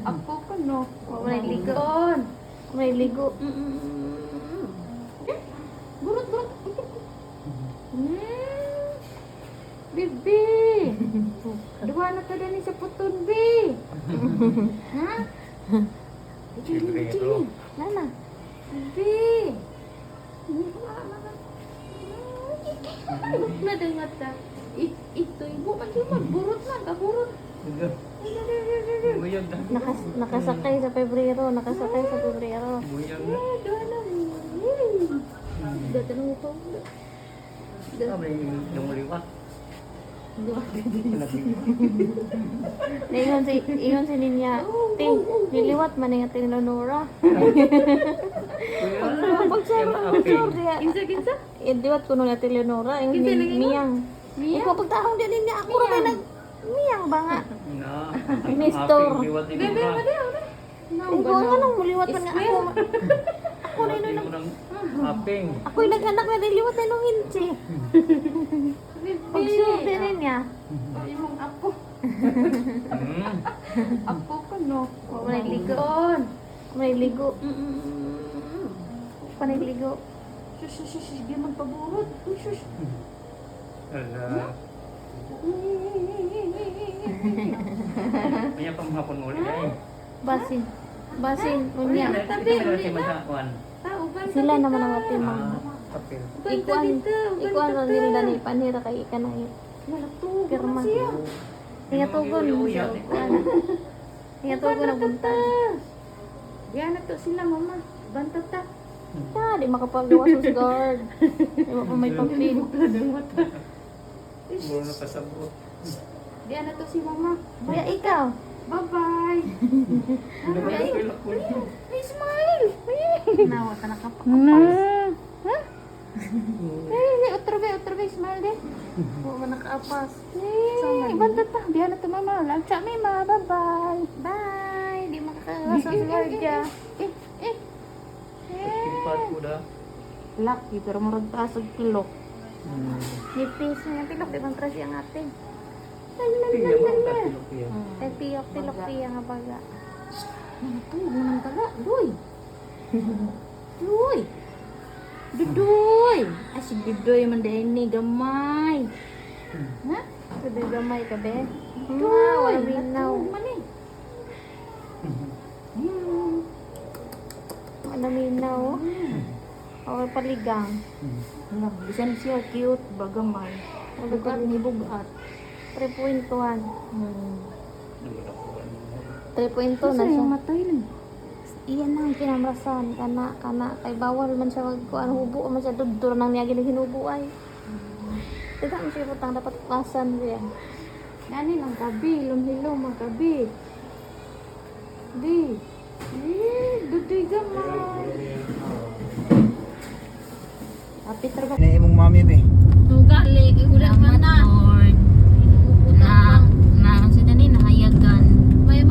Ako ko no. May ligo. Kon. May ligo. Burot. Bibi. Duha na ka dani sa puton, bi. Ha? Secreto. Nana. Bibi. Nadengat ka. Ito ibu pati magburot na, kaburot. Buyag na. Nakasakay sa Pebrero. Nakasakay sa Pebrero. Buyag na. Duha na. Dito na ito. Sabi yung liwat. Ingon si Ninya. Ting, niliwat man nga ting Leonora. Pag-sure diya. Kinsa? Liwat ko nung natin Leonora. Ingon Kinsa ni lagi mo? Miyang. Miyang? Ikaw pagtahong din niya. Ako rin nag... Miyang ba nga? Na. Nestor. Liwat din Bebe, ba? Ikaw nga nung muliwat man nga ako. Ako rin Liwat nung... din mo ng aping. Ako yung nag-anak na niliwat na nung hinsi. Pag-sure din niya. Imong ako. Hmm. Ako ko no. May ligo. Kon. May ligo. Panay ligo. Shush. Di man paburot. Shush. Ala. Kaya pamahapon mo ulit ay. Basin. Unya. Tabi, uli na. Masakuan. Tao ba? Sila naman ang atimang. Kapil. Ikuan ra nila ni panira kay ikanay. Malatugo Pirma. na siya. Tinga tugon siya. Tinga tugon ang buntag. Diyan na to sila mama. Bantat ta. Ta, di makapagawa sa guard. Di mo pa may pampin. Muro na pasabot. Diyan na to si mama. Kaya ikaw. Bye-bye. May smile. Nawa ka nakapak. Ha? Hey, otro be, smile de. Huwag mo nakaapas. Hey, bantat ta. Diyan na to mama. Lagsa mi ma. Bye-bye. Bye! Di makakagawa sa guard ya. Kipat ko da. Lucky, pero murag taas og kilok. Nipis nga tilok, di bang trasy ang ate. Tingnan mo ang katilok yan. Ay, tilok piya nga baga. Tulog naman tala. Duy. Dudoy. Ay, si Dudoy man dahil ni gamay. Ha? Sabi gamay ka, be? Dudoy. Wala minaw. Wala minaw. Or paligang. Alam, bisan siya cute, bagamay. Bugat ni bugat. 3.1. 3.2 Kasi na siya. yung matay lang. Iyan na ang kinamrasan. Kana. Kay bawal man siya magkuhan. Hubo man siya. Dudura nang niya hinubo ay. Tiga mo siya putang dapat pasan siya. Nani lang kabi, lumhilom ang kabi. Di. Dudoy gamay. Happy trabaho. Ini imong mami be. Tugali, ulit man na. Na sila ni nahayagan. May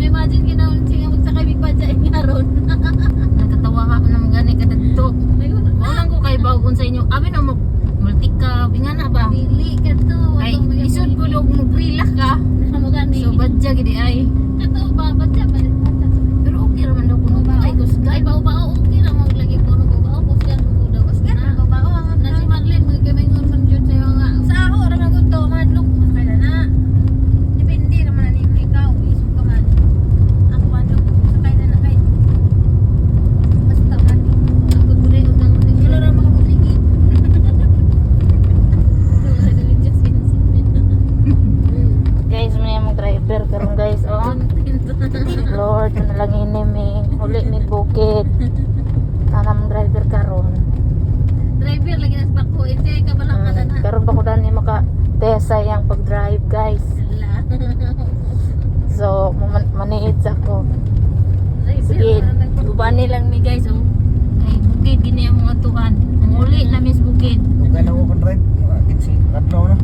imagine ginaon siya magsakay bigpadya nga ron. Nagkatawa ka naman gani kadagto. Walang ko kay bawgon sa inyo. Abi na mo multika, binga na ba? Dili ka to. Ay, isod ko log mo grila ka. So badya gidi ay. Kato ba badya ba? Pero okay raman daw kuno ba? Ay kusga. Ay bao okay ra mo lagi kuno bao kusga ko daw. Kusga na bao ang na si Marlene magkamingon man jud sa mga. Sa ako ra na gud to madlok kaya na. Depende naman ani ikaw isu ka man. Ako madlok sakay na kay. Basta man ako gulay og nang wala ra makapagligid. Guys, may mga driver karon guys, oh. Lord, na lang ini uli ni bukid. Tanam driver karon. Driver lagi nas bako ite ka ba lang kada na. Karon pa ko dani maka tesa yang pag-drive, guys. So, maniid ako. Sige, ubani lang mi guys, oh. Ay bukid gini ang mga tuhan. Uli na mis bukid. Okay na ko kon drive. Kitsi adlaw na.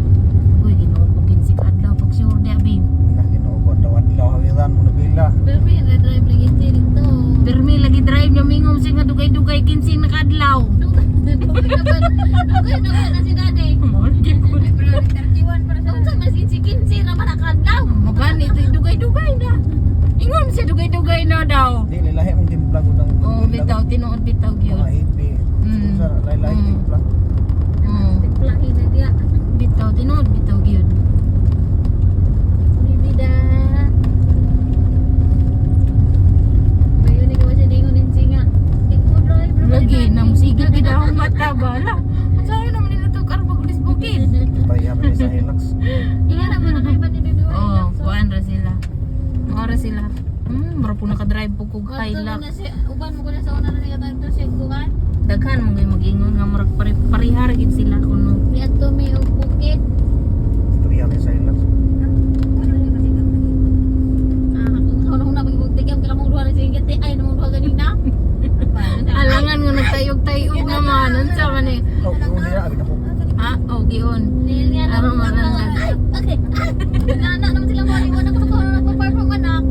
Uy, ginugugin si Kadlaw pag sure di abim. Nah, ginoo daw adlaw hawiran mo na bila. Pero may drive lagi dito. Permi lagi drive nyo mingom sing nga dugay-dugay kinsing nakadlaw. Dugay na si Daddy. Mo, di ko. February 31 para sa unsa mas kinsi-kinsi ra man nakadlaw. Magani dugay-dugay na. Ingon siya dugay-dugay na daw. Di lilahi mong timpla ko ng Oh, bitaw tinuod bitaw gyud. mga hipi. Mm. Sa lilahi Mm. timpla. Oh, Timplahin na dia. bitaw tinuod bitaw gyud. Bibida. Bayo ni gawa siya dingon din singa. Ikaw drive. Lagi nang sigil gid ang mata bala. Unsaon naman nila to karbo gulis bukid. Pareha pa sa Hilux. Inga naman nakaiba ni Bibi Oh, kuan ra sila. Mao ra sila. Mara po naka-drive po kog Hilux. Uban mo ko na sa una na niya tagto siya kuhan. Daghan mo gyud mag-ingon nga murag parihar gid sila kuno. Di ato may og bukid. Pareha pa sa Hilux. Ako na magiging ka mong duha na siya gati ay namong duha ganina. Alangan nga nagtayog-tayog naman unsa man ni. Oh, hindi na abin ako. Ha, oh gion. Niya na Aron maganda. Okay. Nana naman sila mo ni wala ko mag-perform anak.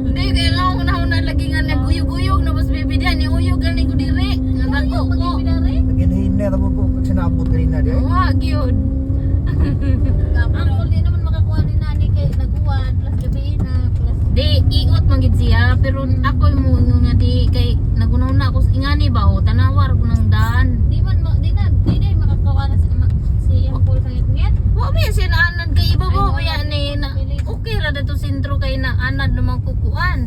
Hindi kailangan ko na lagi nga nag-uyog-uyog na mas bibidyan ni uyog galing ko diri. Nga dako ko. Naginahin na tamo ko pag sinabot kanina di. Wa gyud. Ang di naman makakuha ni nani kay naguwan plus gabi na plus Di iot man gid siya pero ako mo nga di kay nagunaw na ako ingani ba o tanawar ko nang daan. di man di na makakuha na si Ampol sa ngit. Wa mi siya na anad kay iba ba kaya ni na okay ra dato sentro kay na anad naman kukuan.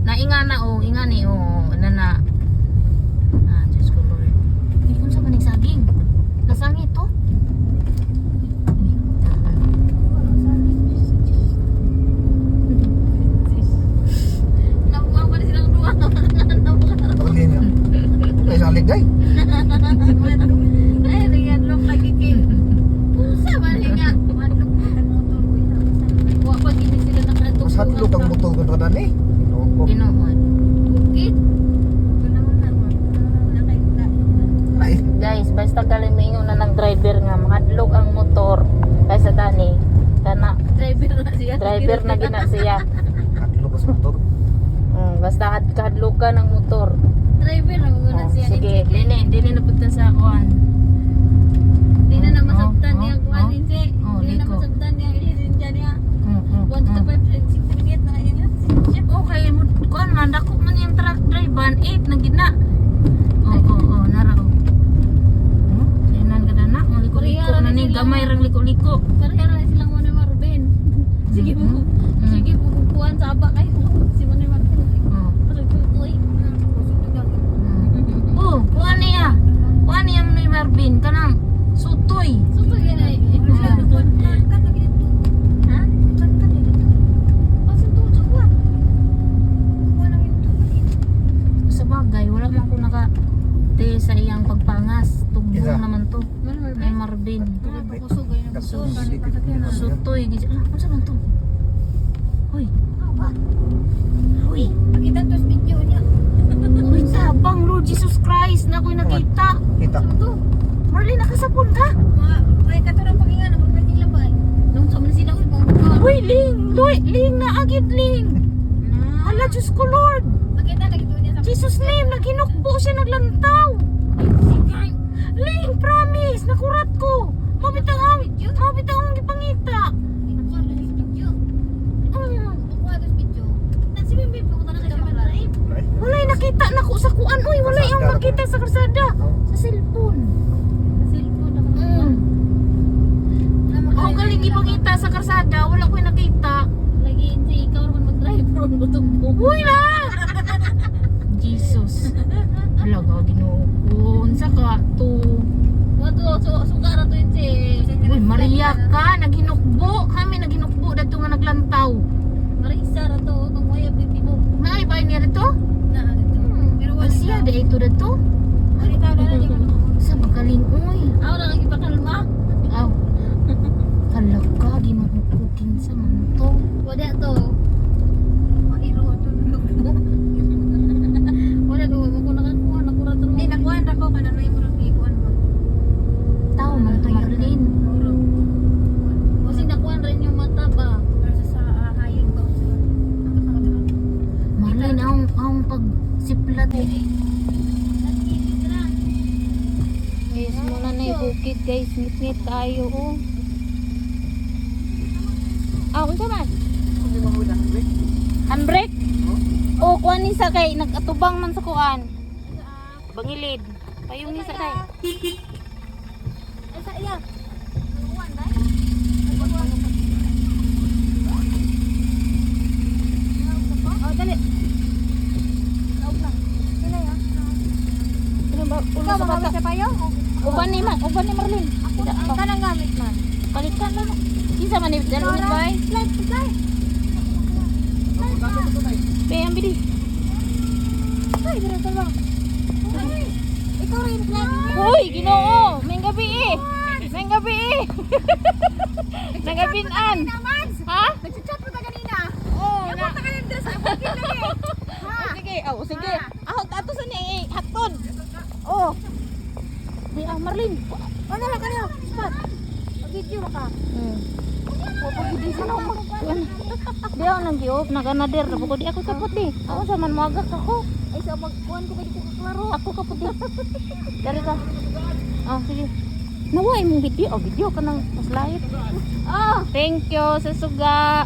Na ingana o ingani o nana. Ah, Diyos ko Lord. Hindi kung sa maning saging. Nasangit to. Nabuang pa rin silang duwa. Pagli niya. Ay sa ligay. Ay, riyan look lagi kay. Usa man nga. Manok ang motor ko. Wa pa gid sila nakadto. Mas hadlok ang motor ko kada ni. Inuok. Tinuod. Bukid. Ay, Guys, basta kalimingon na ng driver nga mahadlok ang motor kaysa dani kana Driver na siya. driver na gina siya. hadlok sa motor. Basta kahadlukan ng motor. Driver na muna siya. Sige, dili na punta sa kuan. Di na masabtan niya Oh, kuha din siya. oh, Di na liko. masabtan niya ililin dyan niya. 1 to 5, 6 minutes na yun. Okay, kuan man dako man yung truck drive van 8 na gina. Oh, nara ko. Sinan ka na, maliko-liko na ni gamay rang liko-liko. Pareha na silang muna Marvin. Sige po. Sige po kukuhan sa aba kayo. Si Manoy Marvin. Parang kukuhay. Oh, kuan niya. Kuan niya ni Marvin kanang sutoy. Suto yan ay. Ha? Pasok to, suwa. Sa bagay, wala man ko naka sa iyang pagpangas. Tugbong Isa. naman to. Manoy Ay Marvin. Marvin. Kusog ay nabusog. Sutoy. Ano man to? Hoy. Hoy. Makita to sa video niya. Hoy, sabang Lord Jesus Christ na ako'y nakita. Kita. Suto. Marley, nakasapon ka? May katurang pagingan ng mga labay. Nung sa man sila, Hoy, Ling! Ling na agad, Ling! Hala, Diyos ko, Lord! Makita na gito niya sa Jesus name, naginukbo siya, naglantaw! Ling, promise! Nakurat ko! Mabitang ang gipangita! Walay nakita na ko sa kuan. Uy, walay ang makita sa karsada. Sa cellphone. Oh, galing ipangita sa karsada. Wala ko'y nakita. Uy na! Jesus. Halaga, ginuon sa kato. Uy, Maria ka, naginukbo. Kami naginukbo dato nga naglantaw. May ba niya dito? Siya da ito dato. Sa magaling uy. Aw. Halaga, ginukukin sa manto. Tao man to Marlene. Marlene, ang pagsiplat eh. Guys, muna na yung bukid guys. Ngit-ngit tayo oh. kuan ni sakay nagatubang man sa kuan. Bangilid. Payong ni sakay. Ay sa iya. Uwan dai. Oh, dali. Laog lang. Sila ya. Ano ba ulo Ikaw sa bata? magamit sa payo? Uban ni Marlin. Tidak Ang pa. kanang gamit man. Palitan lang. Kinsa man ni dalo ni bay? Slide, slide. Be ambili. Ay, dira tolong. Ay, ikaw rin slide. Hoy, Ginoo, may gabi eh. May gabi eh. Nagabinan. Ha? Nagchat pa ta kanina. Oh, na. Punta ka lang dito sa bukid lagi. Oh, sige. Oh, sige. Ako ato sa ni hatod. Oh. Di Marlin. Ano lang kanina? Spot. Mag-video ka. Pagidi sa no. Di ako nang giop naganader na ko di ako kaputi. Ako sa man moagak ako. Ay, sa magkuhan ko dito kaklaro. Ako kaputi. Dari ka. Oh, sige. Naway mong video. Oh, video ka nang paslayot. Ah! Thank you sa suga.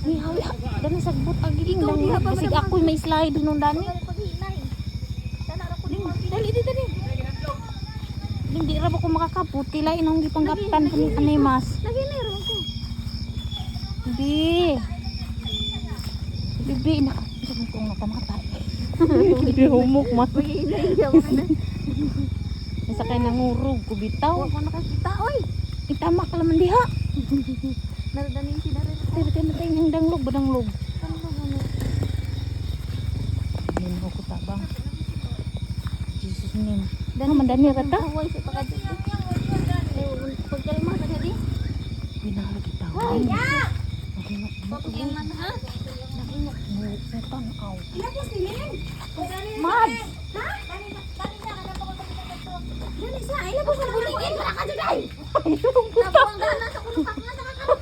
Ni hala, dani sagbot agi ding Ikaw, di lang. pa Kasi madamang- ako may slide nung dani. Paghinay. Sana ra ko Dali dali. Hindi ra ba ko makakaputi lain nang gipanggapitan ko ni anay mas. lagi na ron ko. Bibi. Bibi na. Sabi ko nga pamatay. Bibi humok man. Paghinay yaw na. Isa kay nangurog ko bitaw. Wa ko nakakita oy. Itamak laman diha. Naradanin si Daryl. Pero tayo natin yung danglog ba danglog? Ano ba ano? Hindi mo ko tabang. Jesus name. Dan mandani ka ta? Hoy, sa pagkadto. Pagkalma ta dali. Binalo kita. Hoy, ya. Naginok mo. Pagyan man ha. Naginok mo. Setan aw. Ilapos silin. Mad! Ha? Dali sa, ilapos na buligin para ka juday. Nabuang gana sa kuno sakna sa kakao.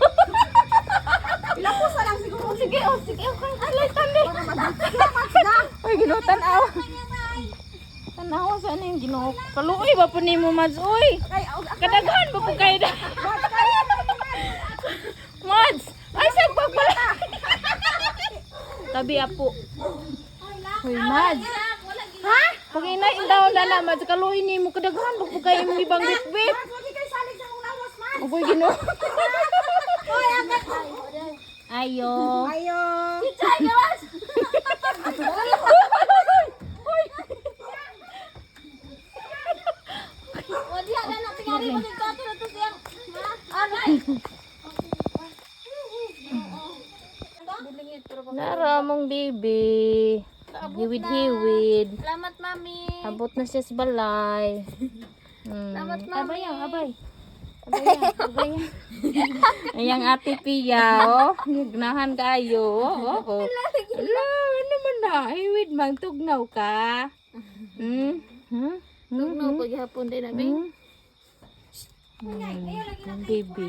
Ilapos na lang siguro. Sige, oh, sige. Okay, alay, tali. Para madagdagat da. Uy, ginutan aw. Tanawa sa ano yung ginoo. Kaluoy ba po ni mo, Mads? Uy! Kay Kadaghan ba po kayo na? Mads! Ay, saan pa pala? Tabi apo. Uy, Mads! Ha? Pag inaindaw na na, Mads, kaluoy ni mo. Kadaghan ba po kayo mong ibang bitbit? Wagi kay salig sa ulawas man. Uy, ginoo. Hoy, agad. Ayo. Ayo. Cicay gawas. Wadi ada nak tingari mo dito ato na to siyang. Aray. Nara mong bibi. Hiwid-hiwid. Salamat, Mami. Abot na siya sa balay. Salamat, Mami. Abay, abay. Abay. Ayang ate Pia, oh. Gignahan kayo. Oh. Ala, ano man na? Hiwid mang tugnaw ka. Tugnaw ko gihapon din, Abi. Baby.